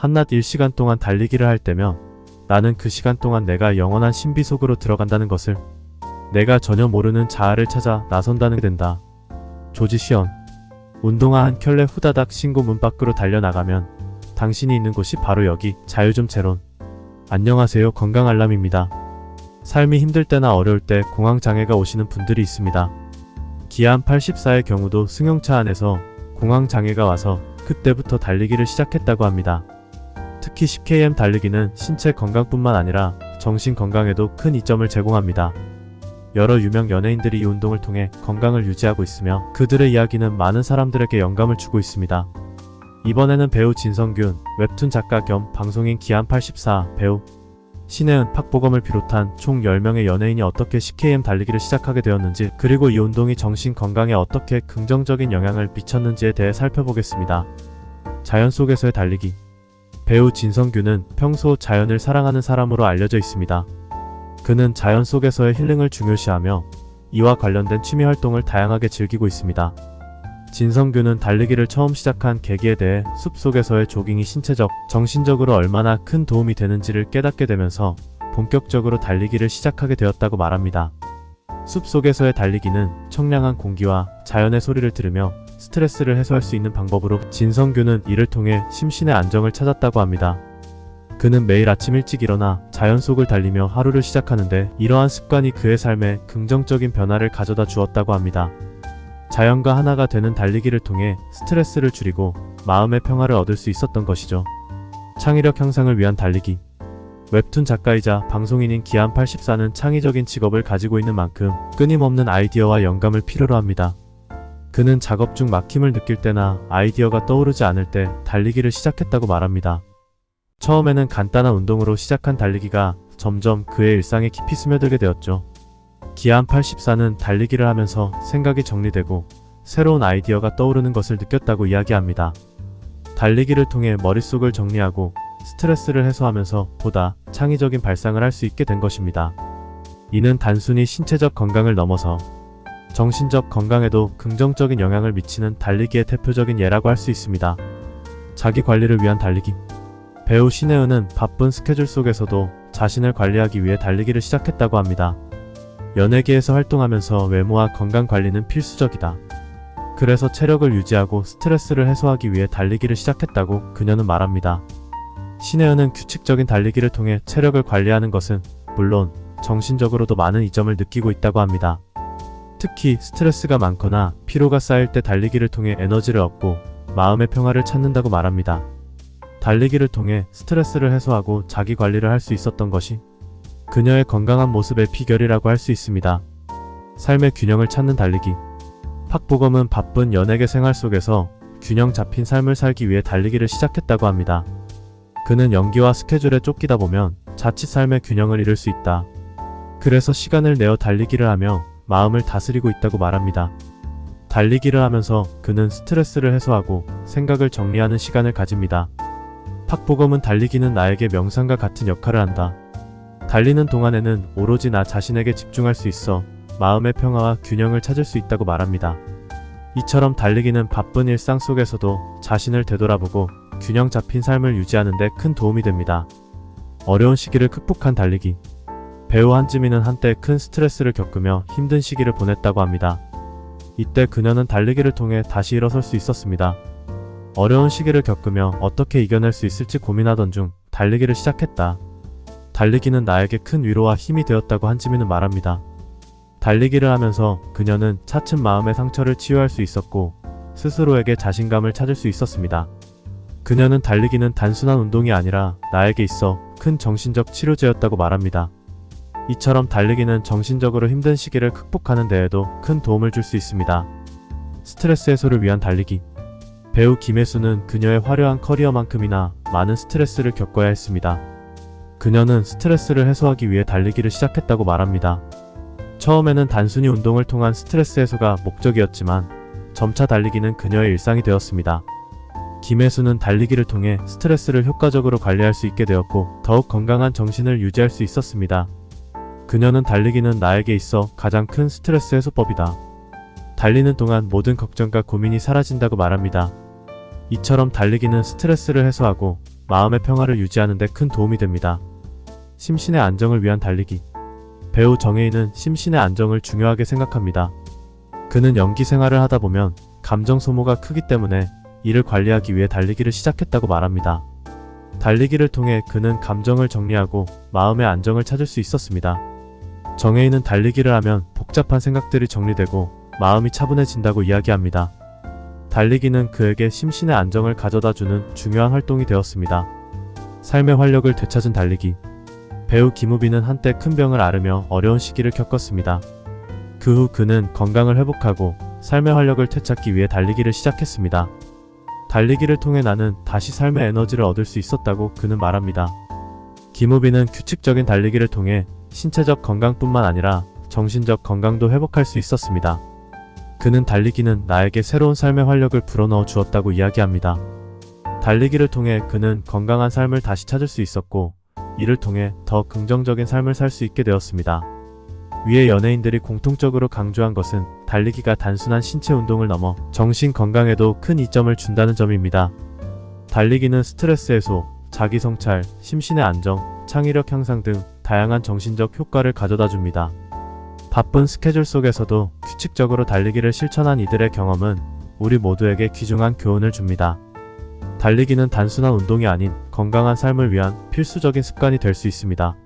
한낮 1시간 동안 달리기를 할 때면 나는 그 시간 동안 내가 영원한 신비 속으로 들어간다는 것을, 내가 전혀 모르는 자아를 찾아 나선다는 게 된다. 조지 시언. 운동화 한 켤레 후다닥 신고 문 밖으로 달려나가면 당신이 있는 곳이 바로 여기. 자유좀 채론. 안녕하세요. 건강알람입니다. 삶이 힘들 때나 어려울 때 공황장애가 오시는 분들이 있습니다. 기안 84의 경우도 승용차 안에서 공황장애가 와서 그때부터 달리기를 시작했다고 합니다. 특히 10km 달리기는 신체 건강뿐만 아니라 정신 건강에도 큰 이점을 제공합니다. 여러 유명 연예인들이 이 운동을 통해 건강을 유지하고 있으며 그들의 이야기는 많은 사람들에게 영감을 주고 있습니다. 이번에는 배우 진성균, 웹툰 작가 겸 방송인 기안84, 배우 신혜은, 박보검을 비롯한 총 10명의 연예인이 어떻게 10km 달리기를 시작하게 되었는지, 그리고 이 운동이 정신 건강에 어떻게 긍정적인 영향을 미쳤는지에 대해 살펴보겠습니다. 자연 속에서의 달리기. 배우 진성균은 평소 자연을 사랑하는 사람으로 알려져 있습니다. 그는 자연 속에서의 힐링을 중요시하며 이와 관련된 취미 활동을 다양하게 즐기고 있습니다. 진성균은 달리기를 처음 시작한 계기에 대해 숲속에서의 조깅이 신체적, 정신적으로 얼마나 큰 도움이 되는지를 깨닫게 되면서 본격적으로 달리기를 시작하게 되었다고 말합니다. 숲속에서의 달리기는 청량한 공기와 자연의 소리를 들으며 스트레스를 해소할 수 있는 방법으로 진성균은 이를 통해 심신의 안정을 찾았다고 합니다. 그는 매일 아침 일찍 일어나 자연 속을 달리며 하루를 시작하는데 이러한 습관이 그의 삶에 긍정적인 변화를 가져다 주었다고 합니다. 자연과 하나가 되는 달리기를 통해 스트레스를 줄이고 마음의 평화를 얻을 수 있었던 것이죠. 창의력 향상을 위한 달리기. 웹툰 작가이자 방송인인 기안84는 창의적인 직업을 가지고 있는 만큼 끊임없는 아이디어와 영감을 필요로 합니다. 그는 작업 중 막힘을 느낄 때나 아이디어가 떠오르지 않을 때 달리기를 시작했다고 말합니다. 처음에는 간단한 운동으로 시작한 달리기가 점점 그의 일상에 깊이 스며들게 되었죠. 기안84는 달리기를 하면서 생각이 정리되고 새로운 아이디어가 떠오르는 것을 느꼈다고 이야기합니다. 달리기를 통해 머릿속을 정리하고 스트레스를 해소하면서 보다 창의적인 발상을 할 수 있게 된 것입니다. 이는 단순히 신체적 건강을 넘어서 정신적 건강에도 긍정적인 영향을 미치는 달리기의 대표적인 예라고 할 수 있습니다. 자기 관리를 위한 달리기. 배우 신혜은은 바쁜 스케줄 속에서도 자신을 관리하기 위해 달리기를 시작했다고 합니다. 연예계에서 활동하면서 외모와 건강 관리는 필수적이다. 그래서 체력을 유지하고 스트레스를 해소하기 위해 달리기를 시작했다고 그녀는 말합니다. 신혜은은 규칙적인 달리기를 통해 체력을 관리하는 것은 물론 정신적으로도 많은 이점을 느끼고 있다고 합니다. 특히 스트레스가 많거나 피로가 쌓일 때 달리기를 통해 에너지를 얻고 마음의 평화를 찾는다고 말합니다. 달리기를 통해 스트레스를 해소하고 자기 관리를 할 수 있었던 것이 그녀의 건강한 모습의 비결이라고 할 수 있습니다. 삶의 균형을 찾는 달리기. 박보검은 바쁜 연예계 생활 속에서 균형 잡힌 삶을 살기 위해 달리기를 시작했다고 합니다. 그는 연기와 스케줄에 쫓기다 보면 자칫 삶의 균형을 잃을 수 있다. 그래서 시간을 내어 달리기를 하며 마음을 다스리고 있다고 말합니다. 달리기를 하면서 그는 스트레스를 해소하고 생각을 정리하는 시간을 가집니다. 박보검은 달리기는 나에게 명상과 같은 역할을 한다. 달리는 동안에는 오로지 나 자신에게 집중할 수 있어 마음의 평화와 균형을 찾을 수 있다고 말합니다. 이처럼 달리기는 바쁜 일상 속에서도 자신을 되돌아보고 균형 잡힌 삶을 유지하는 데 큰 도움이 됩니다. 어려운 시기를 극복한 달리기. 배우 한지민은 한때 큰 스트레스를 겪으며 힘든 시기를 보냈다고 합니다. 이때 그녀는 달리기를 통해 다시 일어설 수 있었습니다. 어려운 시기를 겪으며 어떻게 이겨낼 수 있을지 고민하던 중 달리기를 시작했다. 달리기는 나에게 큰 위로와 힘이 되었다고 한지민은 말합니다. 달리기를 하면서 그녀는 차츰 마음의 상처를 치유할 수 있었고 스스로에게 자신감을 찾을 수 있었습니다. 그녀는 달리기는 단순한 운동이 아니라 나에게 있어 큰 정신적 치료제였다고 말합니다. 이처럼 달리기는 정신적으로 힘든 시기를 극복하는 데에도 큰 도움을 줄 수 있습니다. 스트레스 해소를 위한 달리기. 배우 김혜수는 그녀의 화려한 커리어만큼이나 많은 스트레스를 겪어야 했습니다. 그녀는 스트레스를 해소하기 위해 달리기를 시작했다고 말합니다. 처음에는 단순히 운동을 통한 스트레스 해소가 목적이었지만 점차 달리기는 그녀의 일상이 되었습니다. 김혜수는 달리기를 통해 스트레스를 효과적으로 관리할 수 있게 되었고 더욱 건강한 정신을 유지할 수 있었습니다. 그녀는 달리기는 나에게 있어 가장 큰 스트레스 해소법이다. 달리는 동안 모든 걱정과 고민이 사라진다고 말합니다. 이처럼 달리기는 스트레스를 해소하고 마음의 평화를 유지하는 데 큰 도움이 됩니다. 심신의 안정을 위한 달리기. 배우 정혜인은 심신의 안정을 중요하게 생각합니다. 그는 연기 생활을 하다 보면 감정 소모가 크기 때문에 이를 관리하기 위해 달리기를 시작했다고 말합니다. 달리기를 통해 그는 감정을 정리하고 마음의 안정을 찾을 수 있었습니다. 정혜인은 달리기를 하면 복잡한 생각들이 정리되고 마음이 차분해진다고 이야기합니다. 달리기는 그에게 심신의 안정을 가져다주는 중요한 활동이 되었습니다. 삶의 활력을 되찾은 달리기. 배우 김우빈은 한때 큰 병을 앓으며 어려운 시기를 겪었습니다. 그 후 그는 건강을 회복하고 삶의 활력을 되찾기 위해 달리기를 시작했습니다. 달리기를 통해 나는 다시 삶의 에너지를 얻을 수 있었다고 그는 말합니다. 김우빈은 규칙적인 달리기를 통해 신체적 건강뿐만 아니라 정신적 건강도 회복할 수 있었습니다. 그는 달리기는 나에게 새로운 삶의 활력을 불어넣어 주었다고 이야기합니다. 달리기를 통해 그는 건강한 삶을 다시 찾을 수 있었고, 이를 통해 더 긍정적인 삶을 살 수 있게 되었습니다. 위에 연예인들이 공통적으로 강조한 것은 달리기가 단순한 신체 운동을 넘어 정신 건강에도 큰 이점을 준다는 점입니다. 달리기는 스트레스 해소, 자기 성찰, 심신의 안정, 창의력 향상 등 다양한 정신적 효과를 가져다 줍니다. 바쁜 스케줄 속에서도 규칙적으로 달리기를 실천한 이들의 경험은 우리 모두에게 귀중한 교훈을 줍니다. 달리기는 단순한 운동이 아닌 건강한 삶을 위한 필수적인 습관이 될 수 있습니다.